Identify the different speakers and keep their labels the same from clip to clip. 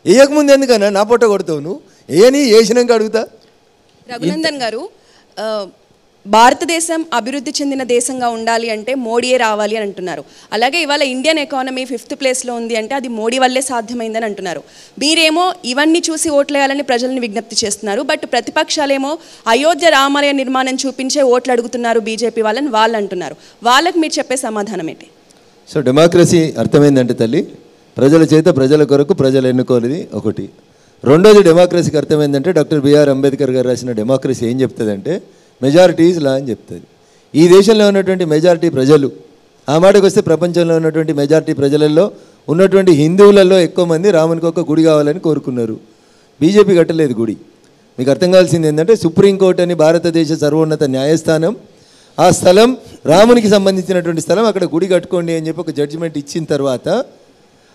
Speaker 1: వేయకముందు ఎందుకన్నా నా పొట్ట కొడతావు నువ్వు? వేసినాక అడుగుతా.
Speaker 2: రఘునందన్ గారు, భారతదేశం అభివృద్ధి చెందిన దేశంగా ఉండాలి అంటే మోడీయే రావాలి అని అంటున్నారు. అలాగే ఇవాళ ఇండియన్ ఎకానమీ 5th ప్లేస్లో ఉంది అంటే అది మోడీ వల్లే సాధ్యమైందని అంటున్నారు. మీరేమో ఇవన్నీ చూసి ఓట్లేయాలని ప్రజల్ని విజ్ఞప్తి చేస్తున్నారు. బట్ ప్రతిపక్షాలేమో అయోధ్య రామాలయ నిర్మాణం చూపించే ఓట్లు అడుగుతున్నారు బీజేపీ వాళ్ళని వాళ్ళు అంటున్నారు. వాళ్ళకి మీరు చెప్పే సమాధానం ఏంటి?
Speaker 1: సో డెమోక్రసీ అర్థమైందంటే తల్లి, ప్రజల చేత ప్రజల కొరకు ప్రజలు ఎన్నుకోనిది ఒకటి. రెండోది డెమోక్రసీకి అర్థమైందంటే డాక్టర్ బిఆర్ అంబేద్కర్ గారు రాసిన డెమోక్రసీ ఏం చెప్తుందంటే మెజారిటీ ఈజ్ లా అని చెప్తుంది. ఈ దేశంలో ఉన్నటువంటి మెజారిటీ ప్రజలు, ఆ మాటకు వస్తే ప్రపంచంలో ఉన్నటువంటి మెజారిటీ ప్రజలలో ఉన్నటువంటి హిందువులలో ఎక్కువ మంది రామునికి ఒక గుడి కావాలని కోరుకున్నారు. బీజేపీ కట్టలేదు గుడి. మీకు అర్థం కావాల్సింది ఏంటంటే సుప్రీంకోర్టు అని భారతదేశ సర్వోన్నత న్యాయస్థానం ఆ స్థలం రామునికి సంబంధించినటువంటి స్థలం, అక్కడ గుడి కట్టుకోండి అని చెప్పి ఒక జడ్జిమెంట్ ఇచ్చిన తర్వాత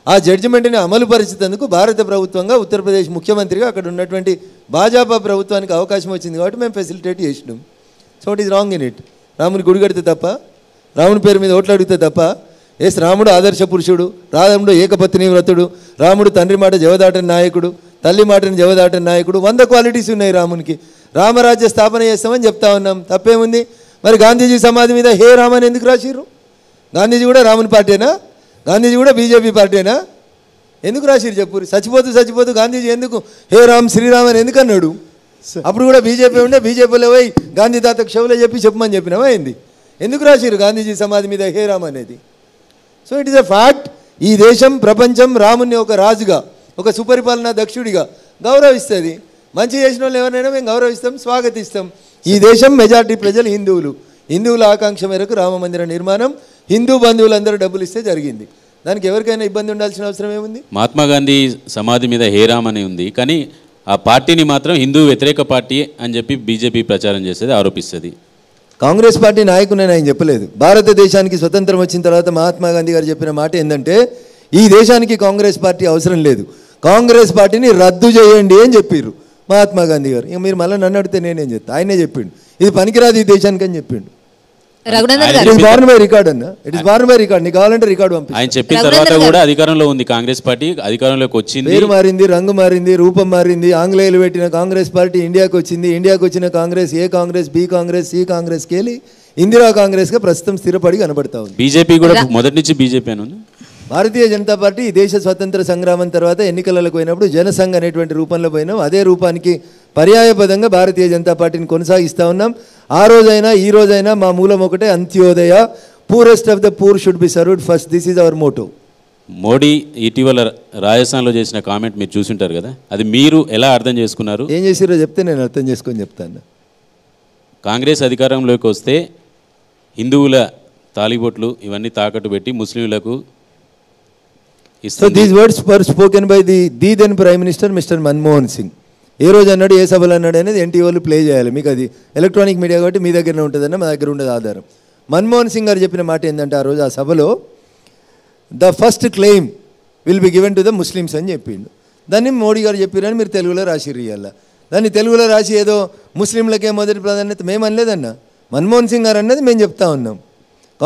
Speaker 1: ఆ జడ్జిమెంట్ని అమలు పరిచేందుకు భారత ప్రభుత్వంగా ఉత్తరప్రదేశ్ ముఖ్యమంత్రిగా అక్కడ ఉన్నటువంటి భాజపా ప్రభుత్వానికి అవకాశం వచ్చింది కాబట్టి మేము ఫెసిలిటేట్ చేసినాం. So it is wrong in it. రాముని గుడి కడితే తప్ప, రాముని పేరు మీద ఓట్లు అడిగితే తప్ప. రాముడు ఆదర్శ పురుషుడు, రాముడు ఏకపత్ని వ్రతుడు, రాముడు తండ్రి మాట జవదాటని నాయకుడు, తల్లి మాటని జవదాటని నాయకుడు, 100 క్వాలిటీస్ ఉన్నాయి రామునికి. రామరాజ్య స్థాపన చేస్తామని చెప్తా ఉన్నాం, తప్పేముంది? మరి గాంధీజీ సమాధి మీద హే రామ్ అని ఎందుకు రాసిర్రు? గాంధీజీ కూడా రాముని పార్టీనా? గాంధీజీ కూడా బీజేపీ పార్టీనా? ఎందుకు రాసిరు చెప్పు? చచ్చిపోతూ గాంధీజీ ఎందుకు హే రామ్ శ్రీరామ్ అని ఎందుకు అన్నాడు? అప్పుడు కూడా బీజేపీ ఉండే, బీజేపీలో పోయి గాంధీ తాతకు షోలో చెప్పమని చెప్పినావా ఏంది? ఎందుకు రాసిరు గాంధీజీ సమాధి మీద హే రామ్ అనేది? So it is a fact. ఈ దేశం, ప్రపంచం రాముని ఒక రాజుగా, ఒక సుపరిపాలనా దక్షుడిగా గౌరవిస్తుంది. మంచి చేసిన వాళ్ళు ఎవరినైనా మేము గౌరవిస్తాం, స్వాగతిస్తాం. ఈ దేశం మెజారిటీ ప్రజలు హిందువుల ఆకాంక్ష మేరకు రామ మందిర నిర్మాణం హిందూ బంధువులందరూ డబ్బులు ఇస్తే జరిగింది. దానికి ఎవరికైనా ఇబ్బంది ఉండాల్సిన అవసరం ఏముంది?
Speaker 3: మహాత్మా గాంధీ సమాధి మీద హే రామ్ అని ఉంది, కానీ ఆ పార్టీని మాత్రం హిందూ వ్యతిరేక పార్టీ అని చెప్పి బీజేపీ ప్రచారం చేసేది, ఆరోపిస్తుంది.
Speaker 1: కాంగ్రెస్ పార్టీ నాయకుడని ఆయన చెప్పలేదు. భారతదేశానికి స్వతంత్రం వచ్చిన తర్వాత మహాత్మా గాంధీ గారు చెప్పిన మాట ఏంటంటే ఈ దేశానికి కాంగ్రెస్ పార్టీ అవసరం లేదు, కాంగ్రెస్ పార్టీని రద్దు చేయండి అని చెప్పారు మహాత్మా గాంధీ గారు. ఇక మీరు మళ్ళీ నన్ను అడిగితే నేనేం చెప్తా? ఆయనే చెప్పిండు ఇది పనికిరాదు ఈ దేశానికి అని చెప్పిండు.
Speaker 3: ఆయన చెప్పిన తర్వాత కూడా అధికారంలో ఉంది కాంగ్రెస్ పార్టీ, అధికారంలోకి వచ్చింది,
Speaker 1: పేరు మారింది, రంగు మారింది, రూపం మారింది. ఆంగ్లేయులు పెట్టిన కాంగ్రెస్ పార్టీ ఇండియాకి వచ్చింది. ఇండియాకి వచ్చిన కాంగ్రెస్ ఏ కాంగ్రెస్, బి కాంగ్రెస్, సి కాంగ్రెస్కి వెళ్ళి ఇందిరా కాంగ్రెస్ గా ప్రస్తుతం స్థిరపడి కనబడతా ఉంది.
Speaker 3: బీజేపీ కూడా మొదటి నుంచి బీజేపీ అని ఉంది.
Speaker 1: భారతీయ జనతా పార్టీ ఈ దేశ స్వతంత్ర సంగ్రామం తర్వాత ఎన్నికలకు పోయినప్పుడు జనసంఘ్ అనేటువంటి రూపంలో పోయినాం. అదే రూపానికి పర్యాయపదంగా భారతీయ జనతా పార్టీని కొనసాగిస్తూ ఉన్నాం. ఆ రోజైనా ఈ రోజైనా మా మూలం ఒకటే, Antyodaya, poorest of the poor should be served first. This is our motto.
Speaker 3: Modi ఇటీవల రాజస్థాన్లో చేసిన కామెంట్ మీరు చూసింటారు కదా, అది మీరు ఎలా అర్థం చేసుకున్నారు?
Speaker 1: ఏం చేసిరో చెప్తే నేను అర్థం చేసుకొని చెప్తాను.
Speaker 3: కాంగ్రెస్ అధికారంలోకి వస్తే హిందువుల తాలిబొట్లు ఇవన్నీ తాకట్టు పెట్టి ముస్లింలకు
Speaker 1: So these words were spoken by the then Prime Minister Mr. Manmohan Singh. ఏ రోజు అన్నాడు, ఏ సభలు అన్నాడు అనేది ఎన్టీ వాళ్ళు ప్లే చేయాలి. మీకు అది ఎలక్ట్రానిక్ మీడియా కాబట్టి మీ దగ్గరనే ఉంటుందన్న, మా దగ్గర ఉండదు ఆధారం. మన్మోహన్ సింగ్ గారు చెప్పిన మాట ఏంటంటే ఆ రోజు ఆ సభలో the first claim will be given to the Muslims అని చెప్పిండు. దాన్ని మోడీ గారు చెప్పారని మీరు తెలుగులో రాసిర్రు. ఇవాళ దాన్ని తెలుగులో రాసి ఏదో ముస్లింలకే మొదటి ప్రాధాన్యత మేము అనలేదన్న, మన్మోహన్ సింగ్ గారు అన్నది మేము చెప్తా ఉన్నాం.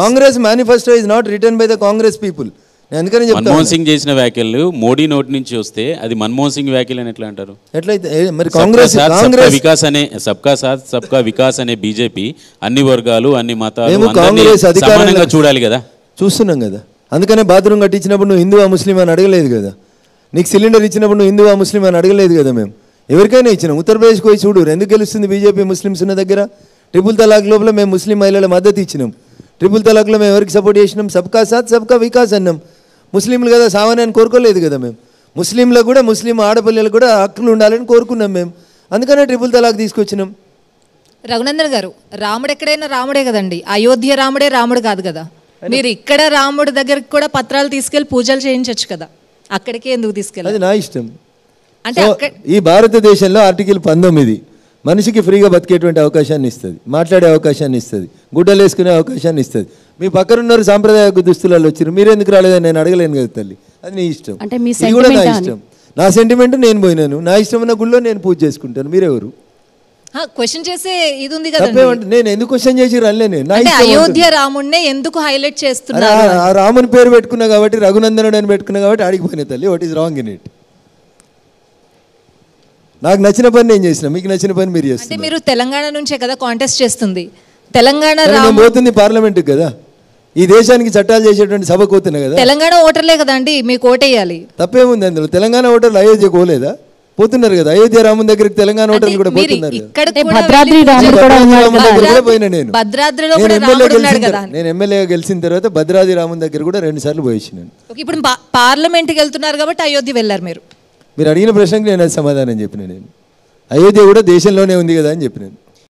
Speaker 1: Congress manifesto is not written by the Congress people.
Speaker 3: Manmohan Singh చేసిన వ్యాఖ్యలు మోడీ నోటి నుంచి వస్తే అది మన్మోహన్ సింగ్ వ్యాఖ్యలు అని ఎట్లా అంటారు?
Speaker 1: ఎట్లయితే మరి కాంగ్రెస్
Speaker 3: వికాస్ అనే సబ్కా సాత్ సబ్కా వికాస్ అనే బీజేపీ అన్ని వర్గాలు అన్ని మతాలు సమానంగా చూడాలి కదా.
Speaker 1: చూస్తున్నాం కదా, అందుకనే బాత్రూమ్ కట్టించినప్పుడు నువ్వు హిందువా ముస్లిం అని అడగలేదు కదా, నీకు సిలిండర్ ఇచ్చినప్పుడు నువ్వు హిందువా ముస్లిం అని అడగలేదు కదా. మేము ఎవరికైనా ఇచ్చినాం. ఉత్తరప్రదేశ్కి పోయి చూడు, ఎందుకు గెలుస్తుంది బీజేపీ ముస్లిమ్స్ ఉన్న దగ్గర? ట్రిపుల్ తలాక్ లోపల మేము ముస్లిం మహిళల మద్దతు ఇచ్చినాం. ట్రిపుల్ తలాక్లో మేము ఎవరికి సపోర్ట్ చేసినాం? సబ్కా సాత్ సబ్కా వికాస్ అన్నాం. ముస్లింలు కదా సామాన్య అని కోరుకోలేదు కదా మేము. ముస్లింలకు కూడా, ముస్లిం ఆడపిల్లలకు కూడా హక్కులు ఉండాలని కోరుకున్నాం మేము. అందుకనే ట్రిపుల్ తలాక్ తీసుకొచ్చినాం.
Speaker 4: రఘునందన్ గారు, రాముడు ఎక్కడైనా రాముడే కదండి, అయోధ్య రాముడే రాముడు కాదు కదా. మీరు ఇక్కడ రాముడి దగ్గరికి కూడా పత్రాలు తీసుకెళ్లి పూజలు చేయించవచ్చు కదా, అక్కడికే ఎందుకు తీసుకెళ్ళాలి?
Speaker 1: అది నా ఇష్టం. అంటే ఈ భారతదేశంలో ఆర్టికల్ 19 మనిషికి ఫ్రీగా బతికేటువంటి అవకాశాన్ని ఇస్తుంది, మాట్లాడే అవకాశాన్ని ఇస్తుంది, గుడ్డలు వేసుకునే అవకాశాన్ని ఇస్తుంది. మీ పక్కనున్నారు సాంప్రదాయ దుస్తులలో వచ్చారు, మీరెందుకు రాలేదని నేను అడగలేను కదా తల్లి. అది నీ ఇష్టం, ఇది కూడా నా ఇష్టం. నా సెంటిమెంట్ నేను పోయినాను, నా ఇష్టం ఉన్న గుళ్ళో నేను పూజ చేసుకుంటాను. మీరెవరు
Speaker 4: క్వశ్చన్ చేసే ఇది ఉంది కదా?
Speaker 1: నేను ఎందుకు క్వశ్చన్ చేసి రన్లేను.
Speaker 4: అయోధ్య రాముడినే ఎందుకు హైలైట్ చేస్తున్నారు?
Speaker 1: రాముని పేరు పెట్టుకున్నా కాబట్టి, రఘునందనుడు అని పెట్టుకున్నా కాబట్టి ఆడిపోయిన తల్లి. What is wrong in it? నాకు నచ్చిన పని నేను చేసిన, మీకు నచ్చిన పని మీరు
Speaker 4: అంటే
Speaker 1: చేస్తున్నారు.
Speaker 4: మీరు తెలంగాణ నుంచే కదా కాంటెస్ట్ చేస్తుంది. తెలంగాణ
Speaker 1: నేను పోతుంది పార్లమెంట్కి కదా, ఈ దేశానికి చట్టాలు చేసేటువంటి సభకు పోతున్నా కదా.
Speaker 4: తెలంగాణ ఓటర్లే కదా అండి మీకు ఓటేయాలి.
Speaker 1: తప్పేముంది అందులో? తెలంగాణ ఓటర్లు అయోధ్యకు పోలేదా? పోతున్నారు కదా. అయోధ్య రాముని దగ్గరికి తెలంగాణ ఓటర్లు కూడా పోతున్నారు.
Speaker 5: భద్రాద్రి రాముడు కూడా ఉన్నాడు కదా.
Speaker 1: పోయినా నేను
Speaker 4: భద్రాద్రిలో కూడా రాముడు ఉన్నాడు కదా.
Speaker 1: నేను ఎమ్మెల్యేగా గెలిచిన తర్వాత భద్రాద్రి రాముని దగ్గర కూడా 2 సార్లు పోయించినాను.
Speaker 4: ఇప్పుడు పార్లమెంట్కి వెళ్తున్నారు కాబట్టి అయోధ్య వెళ్ళారు మీరు.
Speaker 1: మీరు అడిగిన ప్రశ్నకి నేను అది సమాధానం చెప్పిన. నేను అయోధ్య కూడా దేశంలోనే ఉంది కదా అని చెప్పినాను.